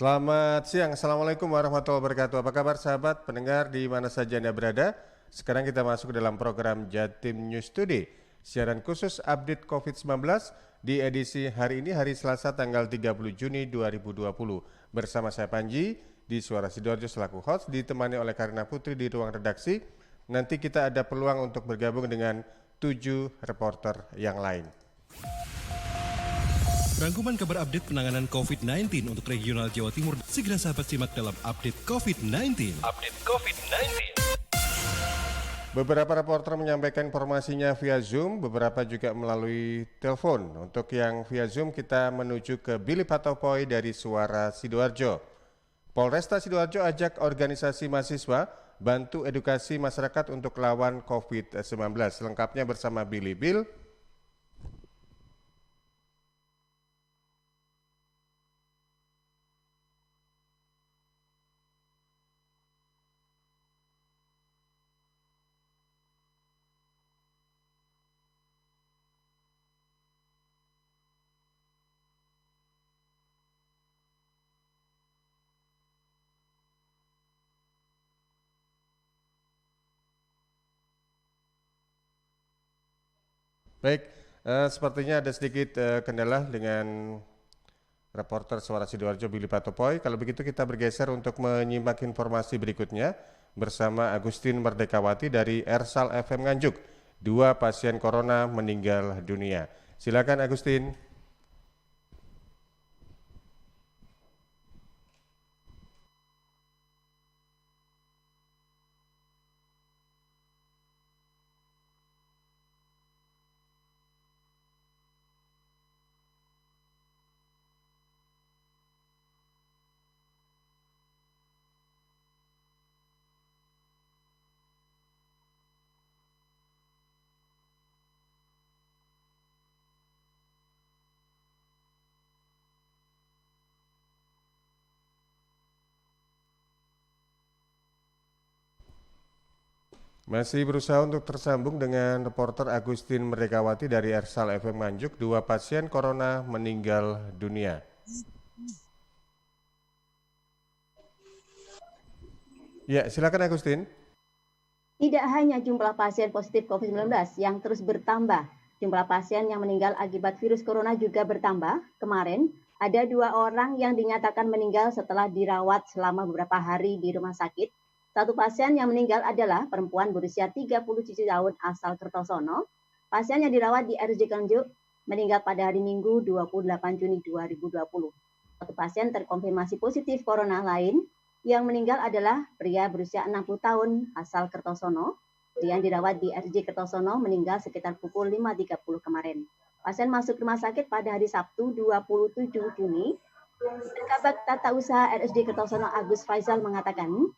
Selamat siang, Assalamualaikum warahmatullahi wabarakatuh. Apa kabar sahabat pendengar di mana saja Anda berada? Sekarang kita masuk ke dalam program Jatim News Today, siaran khusus update COVID-19 di edisi hari ini, hari Selasa tanggal 30 Juni 2020. Bersama saya Panji di Suara Sidoarjo selaku host, ditemani oleh Karina Putri di ruang redaksi. Nanti kita ada peluang untuk bergabung dengan 7 reporter yang lain. Rangkuman kabar update penanganan COVID-19 untuk regional Jawa Timur segera sahabat simak dalam update COVID-19. Beberapa reporter menyampaikan informasinya via Zoom, beberapa juga melalui telepon. Untuk yang via Zoom kita menuju ke Billy Patopoy dari Suara Sidoarjo. Polresta Sidoarjo ajak organisasi mahasiswa bantu edukasi masyarakat untuk lawan COVID-19. Lengkapnya bersama Billy. Bill. Baik, sepertinya ada sedikit kendala dengan reporter Suara Sidoarjo Billy Patopoy. Kalau begitu kita bergeser untuk menyimak informasi berikutnya bersama Agustin Merdekawati dari Ersal FM Nganjuk. 2 pasien corona meninggal dunia. Silakan Agustin. Masih berusaha untuk tersambung dengan reporter Agustin Merdekawati dari Ersal FM Nganjuk. 2 pasien corona meninggal dunia. Ya, silakan Agustin. Tidak hanya jumlah pasien positif COVID-19 yang terus bertambah, jumlah pasien yang meninggal akibat virus corona juga bertambah. Kemarin, ada 2 orang yang dinyatakan meninggal setelah dirawat selama beberapa hari di rumah sakit. Satu pasien yang meninggal adalah perempuan berusia 37 tahun asal Kertosono. Pasien yang dirawat di RSJ Nganjuk meninggal pada hari Minggu 28 Juni 2020. Satu pasien terkonfirmasi positif corona lain yang meninggal adalah pria berusia 60 tahun asal Kertosono yang dirawat di RSJ Kertosono meninggal sekitar pukul 5.30 kemarin. Pasien masuk rumah sakit pada hari Sabtu 27 Juni. Kabak Tata Usaha RSJ Kertosono Agus Faisal mengatakan,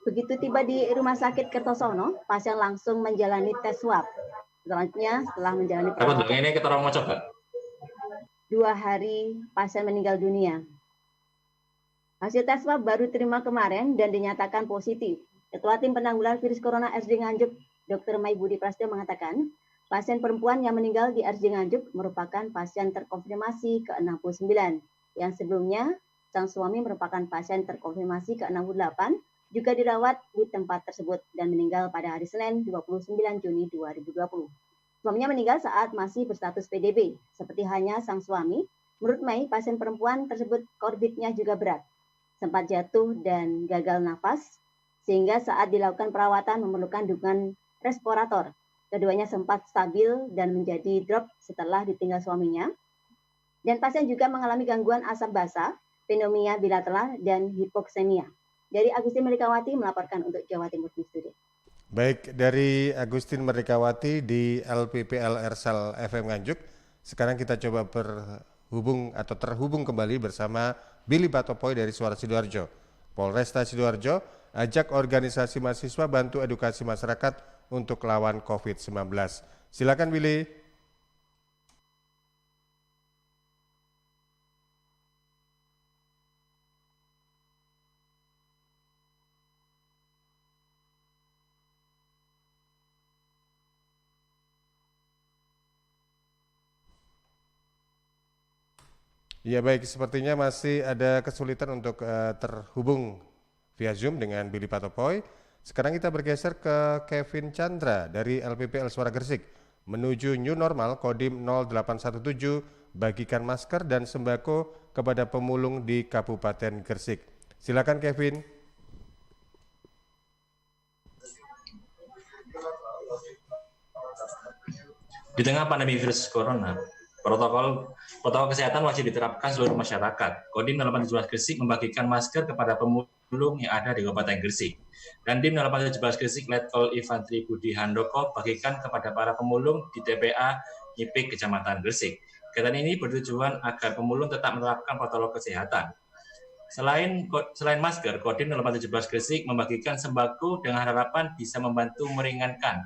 begitu tiba di rumah sakit Kertosono, pasien langsung menjalani tes swab. Selanjutnya setelah menjalani perawatan ini kita mau coba 2 hari pasien meninggal dunia. Hasil tes swab baru terima kemarin dan dinyatakan positif. Ketua Tim Penanggulangan Virus Corona RSJ Nganjuk, Dr. Mai Budi Prasetyo mengatakan, pasien perempuan yang meninggal di RSJ Nganjuk merupakan pasien terkonfirmasi ke-69. Yang sebelumnya, sang suami merupakan pasien terkonfirmasi ke-68, juga dirawat di tempat tersebut dan meninggal pada hari Senin 29 Juni 2020. Suaminya meninggal saat masih berstatus PDB. Seperti hanya sang suami, menurut Mai, pasien perempuan tersebut korbitnya juga berat. Sempat jatuh dan gagal nafas, sehingga saat dilakukan perawatan memerlukan dukungan respirator. Keduanya sempat stabil dan menjadi drop setelah ditinggal suaminya. Dan pasien juga mengalami gangguan asap basah, pneumonia bilateral, dan hipoksemia. Dari Agustin Merdekawati melaporkan untuk Jawa Timur News Today. Baik, dari Agustin Merdekawati di LPPL Ersal FM Nganjuk. Sekarang kita coba terhubung kembali bersama Billy Patopoy dari Suara Sidoarjo. Polresta Sidoarjo ajak organisasi mahasiswa bantu edukasi masyarakat untuk lawan COVID-19. Silakan Billy. Ya baik, sepertinya masih ada kesulitan untuk terhubung via Zoom dengan Billy Patopoy. Sekarang kita bergeser ke Kevin Chandra dari LPPL Suara Gresik. Menuju new normal, Kodim 0817 bagikan masker dan sembako kepada pemulung di Kabupaten Gresik. Silakan Kevin. Di tengah pandemi virus corona, protokol kesehatan wajib diterapkan seluruh masyarakat. Kodim 0817 Gresik membagikan masker kepada pemulung yang ada di Kabupaten Gresik. Dan Dim 0817 Gresik Letkol Infantri Budi Handoko bagikan kepada para pemulung di TPA Nyipik Kecamatan Gresik. Kegiatan ini bertujuan agar pemulung tetap menerapkan protokol kesehatan. Selain masker, Kodim 0817 Gresik membagikan sembako dengan harapan bisa membantu meringankan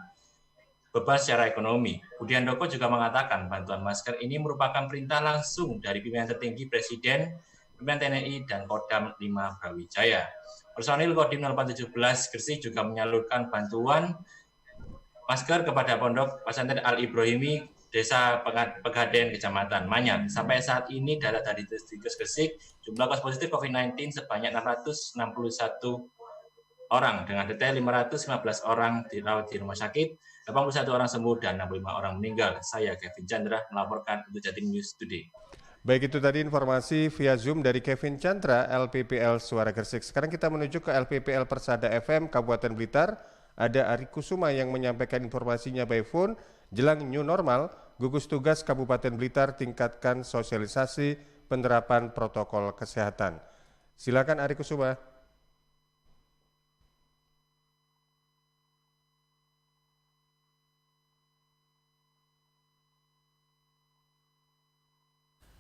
beban secara ekonomi. Budi Handoko juga mengatakan bantuan masker ini merupakan perintah langsung dari pimpinan tertinggi Presiden, pimpinan TNI, dan Kodam 5 Brawijaya. Personil Kodim 0817 Gresik juga menyalurkan bantuan masker kepada Pondok Pesantren Al-Ibrahimi, Desa Pegaden, Kecamatan Manyar. Sampai saat ini data dari Dinkes Gresik, jumlah kasus positif COVID-19 sebanyak 661 orang, dengan detail 515 orang dirawat di rumah sakit, 81 orang sembuh, dan 65 orang meninggal. Saya Kevin Chandra melaporkan untuk Jatim News Today. Baik, itu tadi informasi via Zoom dari Kevin Chandra, LPPL Suara Gresik. Sekarang kita menuju ke LPPL Persada FM Kabupaten Blitar. Ada Ari Kusuma yang menyampaikan informasinya by phone. Jelang new normal, gugus tugas Kabupaten Blitar tingkatkan sosialisasi penerapan protokol kesehatan. Silakan Ari Kusuma.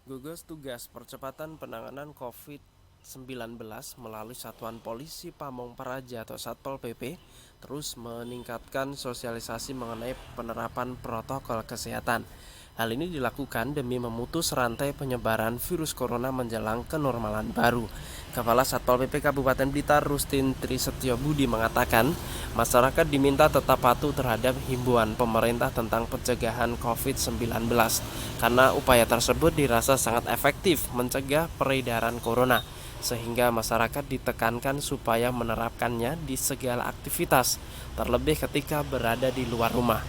Gugus Tugas Percepatan Penanganan COVID-19 melalui Satuan Polisi Pamong Praja atau Satpol PP terus meningkatkan sosialisasi mengenai penerapan protokol kesehatan. Hal ini dilakukan demi memutus rantai penyebaran virus corona menjelang kenormalan baru. Kepala Satpol PP Kabupaten Blitar Rustin Trisetyo Budi mengatakan, masyarakat diminta tetap patuh terhadap himbauan pemerintah tentang pencegahan COVID-19 karena upaya tersebut dirasa sangat efektif mencegah peredaran corona, sehingga masyarakat ditekankan supaya menerapkannya di segala aktivitas, terlebih ketika berada di luar rumah.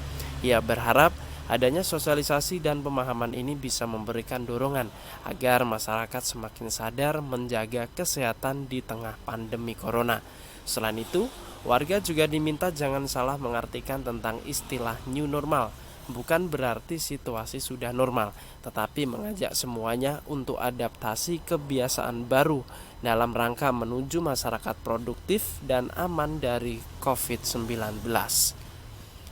Ia berharap adanya sosialisasi dan pemahaman ini bisa memberikan dorongan agar masyarakat semakin sadar menjaga kesehatan di tengah pandemi corona. Selain itu, warga juga diminta jangan salah mengartikan tentang istilah new normal. Bukan berarti situasi sudah normal, tetapi mengajak semuanya untuk adaptasi kebiasaan baru dalam rangka menuju masyarakat produktif dan aman dari COVID-19.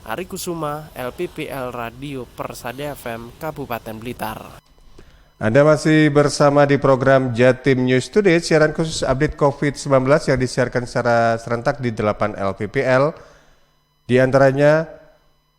Ari Kusuma, LPPL Radio Persada FM, Kabupaten Blitar. Anda masih bersama di program Jatim News Today, siaran khusus update COVID-19 yang disiarkan secara serentak di 8 LPPL. Di antaranya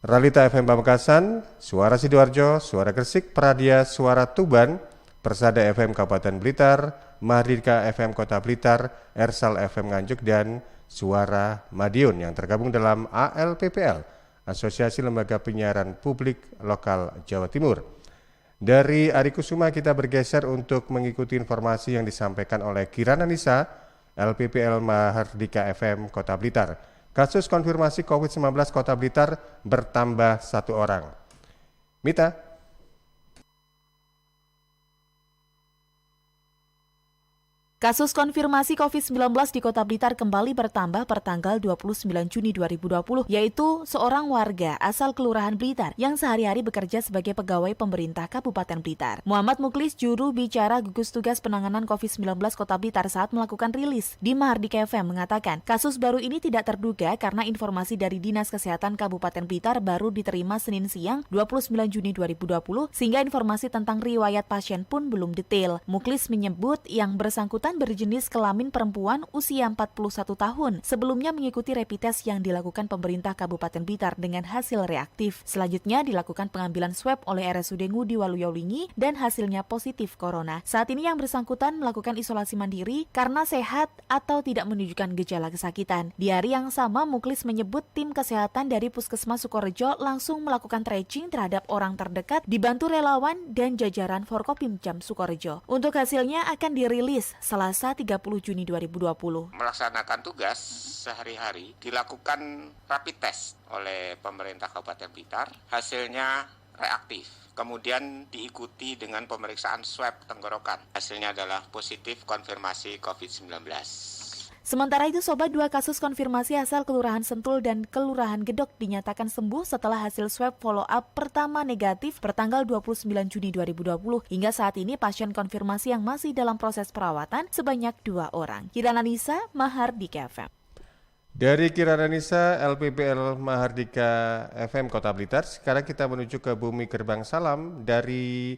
Ralita FM Pamekasan, Suara Sidoarjo, Suara Gresik, Pradia, Suara Tuban, Persada FM Kabupaten Blitar, Mahardika FM Kota Blitar, Ersal FM Nganjuk, dan Suara Madiun yang tergabung dalam ALPPL, Asosiasi Lembaga Penyiaran Publik Lokal Jawa Timur. Dari Ari Kusuma kita bergeser untuk mengikuti informasi yang disampaikan oleh Kirana Nisa, LPPL Mahardika FM Kota Blitar. Kasus konfirmasi COVID-19 Kota Blitar bertambah 1 orang. Mita. Kasus konfirmasi COVID-19 di Kota Blitar kembali bertambah per tanggal 29 Juni 2020, yaitu seorang warga asal Kelurahan Blitar yang sehari-hari bekerja sebagai pegawai pemerintah Kabupaten Blitar. Muhammad Muklis, juru bicara gugus tugas penanganan COVID-19 Kota Blitar saat melakukan rilis di Mahardika FM mengatakan, kasus baru ini tidak terduga karena informasi dari Dinas Kesehatan Kabupaten Blitar baru diterima Senin siang 29 Juni 2020, sehingga informasi tentang riwayat pasien pun belum detail. Muklis menyebut yang bersangkutan bersangkutan berjenis kelamin perempuan usia 41 tahun. Sebelumnya mengikuti rapid test yang dilakukan pemerintah Kabupaten Blitar dengan hasil reaktif. Selanjutnya dilakukan pengambilan swab oleh RSUD Ngudi Waluyo-Lingi dan hasilnya positif corona. Saat ini yang bersangkutan melakukan isolasi mandiri karena sehat atau tidak menunjukkan gejala kesakitan. Di hari yang sama, Muklis menyebut tim kesehatan dari Puskesmas Sukorejo langsung melakukan tracing terhadap orang terdekat dibantu relawan dan jajaran Forkopimcam Sukorejo. Untuk hasilnya akan dirilis Selasa 30 Juni 2020. Melaksanakan tugas sehari-hari dilakukan rapid test oleh pemerintah Kabupaten Blitar. Hasilnya reaktif. Kemudian diikuti dengan pemeriksaan swab tenggorokan. Hasilnya adalah positif konfirmasi COVID-19. Sementara itu, Sobat, 2 kasus konfirmasi asal Kelurahan Sentul dan Kelurahan Gedok dinyatakan sembuh setelah hasil swab follow-up pertama negatif pertanggal 29 Juni 2020. Hingga saat ini, pasien konfirmasi yang masih dalam proses perawatan sebanyak 2 orang. Kirana Nisa, Mahardika FM. Dari Kirana Nisa, LPPL Mahardika FM Kota Blitar, sekarang kita menuju ke Bumi Gerbang Salam. Dari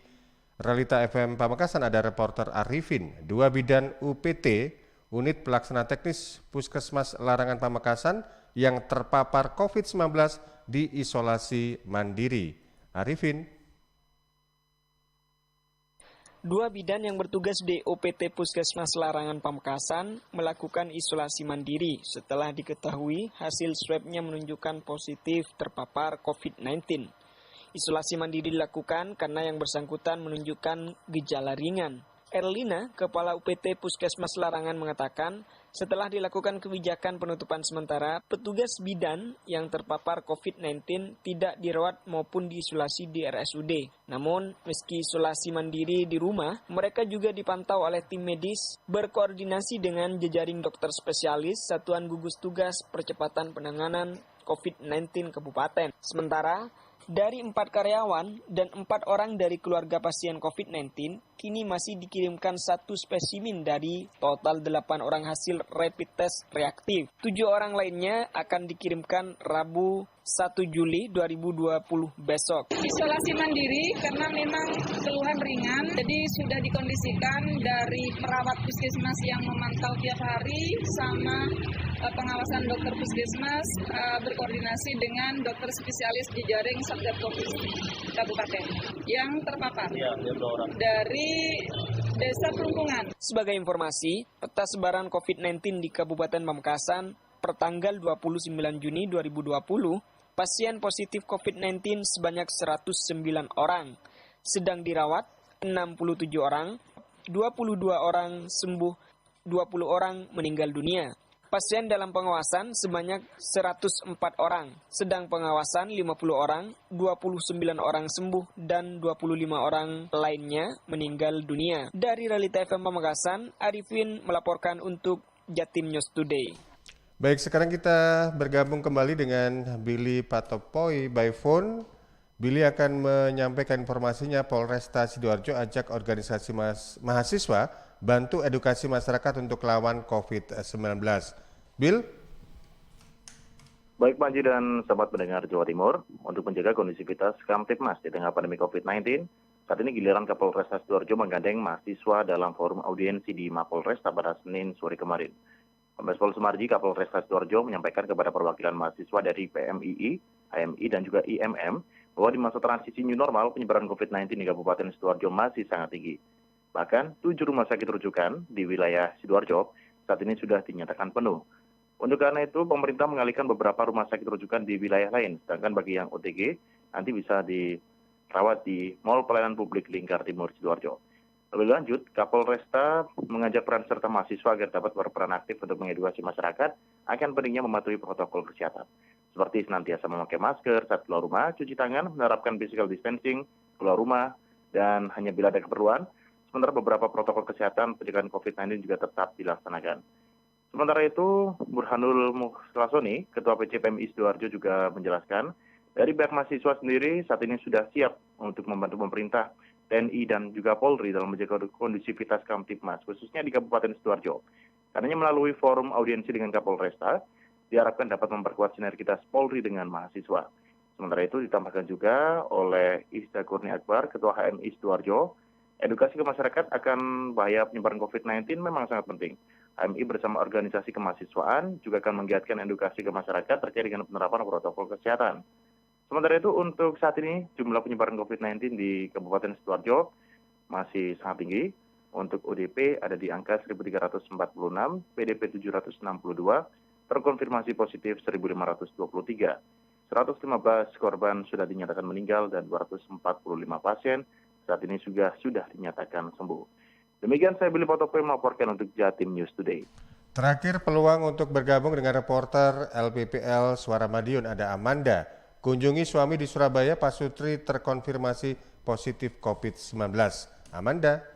Realita FM Pamekasan ada reporter Arifin, 2 bidan UPT Unit Pelaksana Teknis Puskesmas Larangan Pamekasan yang terpapar COVID-19 di isolasi mandiri. Arifin. 2 bidan yang bertugas di OPT Puskesmas Larangan Pamekasan melakukan isolasi mandiri setelah diketahui hasil swabnya menunjukkan positif terpapar COVID-19. Isolasi mandiri dilakukan karena yang bersangkutan menunjukkan gejala ringan. Erlina, Kepala UPT Puskesmas Larangan mengatakan, setelah dilakukan kebijakan penutupan sementara, petugas bidan yang terpapar COVID-19 tidak dirawat maupun diisolasi di RSUD. Namun, meski isolasi mandiri di rumah, mereka juga dipantau oleh tim medis berkoordinasi dengan jejaring dokter spesialis Satuan Gugus Tugas Percepatan Penanganan COVID-19 Kabupaten. Sementara, dari 4 karyawan dan 4 orang dari keluarga pasien COVID-19, kini masih dikirimkan 1 spesimen dari total 8 orang hasil rapid test reaktif. 7 orang lainnya akan dikirimkan Rabu 1 Juli 2020 besok. Isolasi mandiri karena memang keluhan ringan, jadi sudah dikondisikan dari perawat puskesmas yang memantau tiap hari sama pengawasan dokter puskesmas berkoordinasi dengan dokter spesialis jejaring Satgas Covid Kabupaten yang terpapar dari Desa Pelumpungan. Sebagai informasi, peta sebaran COVID-19 di Kabupaten Pamekasan pertanggal 29 Juni 2020, pasien positif COVID-19 sebanyak 109 orang, sedang dirawat 67 orang, 22 orang sembuh, 20 orang meninggal dunia. Pasien dalam pengawasan sebanyak 104 orang, sedang pengawasan 50 orang, 29 orang sembuh, dan 25 orang lainnya meninggal dunia. Dari Realita FM Pamekasan, Arifin melaporkan untuk Jatim News Today. Baik, sekarang kita bergabung kembali dengan Billy Patopoy by phone. Billy akan menyampaikan informasinya Polresta Sidoarjo ajak organisasi mahasiswa bantu edukasi masyarakat untuk lawan COVID-19. Bill? Baik Panji dan sahabat pendengar Jawa Timur, untuk menjaga kondusivitas Kamtibmas di tengah pandemi COVID-19, saat ini giliran Kapolresta Sidoarjo menggandeng mahasiswa dalam forum audiensi di Mapolresta pada Senin sore kemarin. Kombes Pol Sumarji, Kapolresta Sidoarjo menyampaikan kepada perwakilan mahasiswa dari PMII, HMI, dan juga IMM bahwa di masa transisi new normal, penyebaran COVID-19 di Kabupaten Sidoarjo masih sangat tinggi. Bahkan 7 rumah sakit rujukan di wilayah Sidoarjo saat ini sudah dinyatakan penuh. Untuk karena itu, pemerintah mengalihkan beberapa rumah sakit rujukan di wilayah lain, sedangkan bagi yang OTG nanti bisa dirawat di Mall Pelayanan Publik Lingkar Timur Sidoarjo. Lebih lanjut, Kapolresta mengajak peran serta mahasiswa agar dapat berperan aktif untuk mengedukasi masyarakat akan pentingnya mematuhi protokol kesehatan, seperti senantiasa memakai masker saat keluar rumah, cuci tangan, menerapkan physical distancing, keluar rumah, dan hanya bila ada keperluan. Sementara beberapa protokol kesehatan pencegahan COVID-19 juga tetap dilaksanakan. Sementara itu, Burhanul Mukhlasoni, Ketua PCPMI Sidoarjo juga menjelaskan, dari pihak mahasiswa sendiri saat ini sudah siap untuk membantu pemerintah, TNI, dan juga Polri dalam menjaga kondusivitas Kamtibmas, khususnya di Kabupaten Sidoarjo. Karena melalui forum audiensi dengan Kapolresta, diharapkan dapat memperkuat sinergitas Polri dengan mahasiswa. Sementara itu ditambahkan juga oleh Isda Kurni Akbar, Ketua HMI Sidoarjo, Edukasi ke masyarakat akan bahaya penyebaran COVID-19 memang sangat penting. HMI bersama organisasi kemahasiswaan juga akan menggiatkan edukasi ke masyarakat terkait dengan penerapan protokol kesehatan. Sementara itu untuk saat ini jumlah penyebaran COVID-19 di Kabupaten Sidoarjo masih sangat tinggi. Untuk ODP ada di angka 1.346, PDP 762, terkonfirmasi positif 1.523. 115 korban sudah dinyatakan meninggal dan 245 pasien saat ini sudah dinyatakan sembuh. Demikian saya Billy Potope melaporkan untuk Jatim News Today. Terakhir peluang untuk bergabung dengan reporter LPPL Suara Madiun ada Amanda. Kunjungi suami di Surabaya, Pak Sutri terkonfirmasi positif COVID-19. Amanda.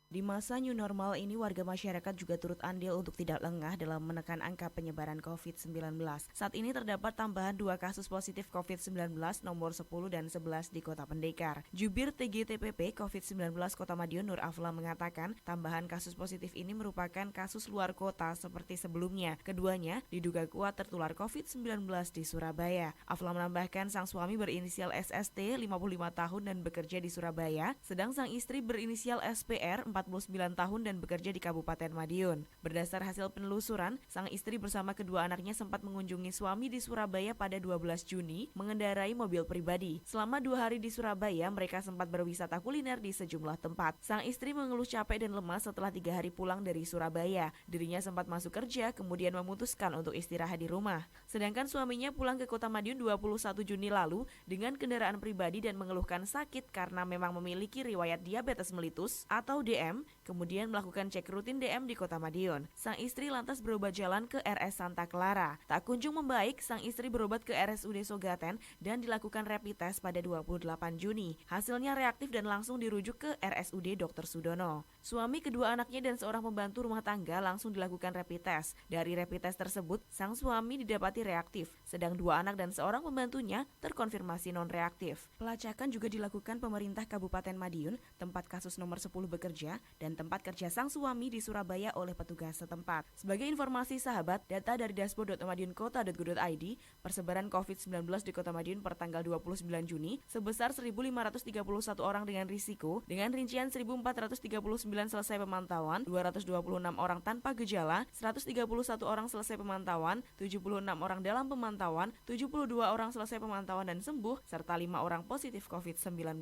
Di masa new normal ini, warga masyarakat juga turut andil untuk tidak lengah dalam menekan angka penyebaran COVID-19. Saat ini terdapat tambahan 2 kasus positif COVID-19 nomor 10 dan 11 di Kota Pendekar. Jubir TGTPP COVID-19 Kota Madiun Nur Afla mengatakan tambahan kasus positif ini merupakan kasus luar kota seperti sebelumnya. Keduanya diduga kuat tertular COVID-19 di Surabaya. Afla menambahkan sang suami berinisial SST 55 tahun dan bekerja di Surabaya, sedang sang istri berinisial SPR 49 tahun dan bekerja di Kabupaten Madiun. Berdasar hasil penelusuran, sang istri bersama kedua anaknya sempat mengunjungi suami di Surabaya pada 12 Juni mengendarai mobil pribadi. Selama 2 hari di Surabaya, mereka sempat berwisata kuliner di sejumlah tempat. Sang istri mengeluh capek dan lemas setelah 3 hari pulang dari Surabaya. Dirinya sempat masuk kerja, kemudian memutuskan untuk istirahat di rumah. Sedangkan suaminya pulang ke Kota Madiun 21 Juni lalu dengan kendaraan pribadi dan mengeluhkan sakit karena memang memiliki riwayat diabetes mellitus atau DM, kemudian melakukan cek rutin DM di Kota Madiun. Sang istri lantas berobat jalan ke RS Santa Clara. Tak kunjung membaik, sang istri berobat ke RSUD Sogaten dan dilakukan rapid test pada 28 Juni. Hasilnya reaktif dan langsung dirujuk ke RSUD Dr. Sudono. Suami, kedua anaknya dan seorang pembantu rumah tangga langsung dilakukan rapid test. Dari rapid test tersebut, sang suami didapati reaktif, sedang 2 anak dan seorang pembantunya terkonfirmasi non-reaktif. Pelacakan juga dilakukan pemerintah Kabupaten Madiun, tempat kasus nomor 10 bekerja, dan tempat kerja sang suami di Surabaya oleh petugas setempat. Sebagai informasi sahabat, data dari dashboard.madiunkota.go.id, persebaran COVID-19 di Kota Madiun per tanggal 29 Juni sebesar 1.531 orang dengan risiko, dengan rincian 1.439 selesai pemantauan, 226 orang tanpa gejala, 131 orang selesai pemantauan, 76 orang dalam pemantauan, 72 orang selesai pemantauan dan sembuh, serta 5 orang positif COVID-19.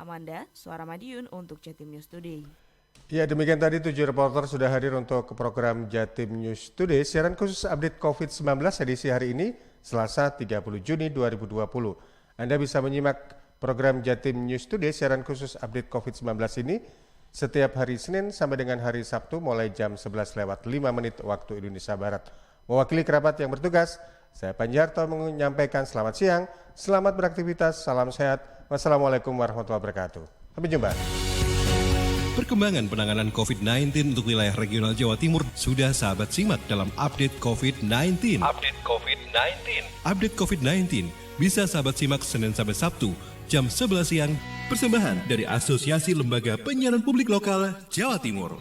Amanda, Suara Madiun untuk Jatim News Today. Ya, demikian tadi 7 reporter sudah hadir untuk program Jatim News Today, siaran khusus update COVID-19 edisi hari ini, Selasa 30 Juni 2020. Anda bisa menyimak program Jatim News Today, siaran khusus update COVID-19 ini setiap hari Senin sampai dengan hari Sabtu mulai jam 11:05 waktu Indonesia Barat. Mewakili kerabat yang bertugas, saya Panjarto menyampaikan selamat siang, selamat beraktivitas, salam sehat. Wassalamualaikum warahmatullahi wabarakatuh. Sampai jumpa. Perkembangan penanganan COVID-19 untuk wilayah regional Jawa Timur sudah sahabat simak dalam update COVID-19. Update COVID-19 bisa sahabat simak Senin sampai Sabtu jam 11 siang. Persembahan dari Asosiasi Lembaga Penyiaran Publik Lokal Jawa Timur.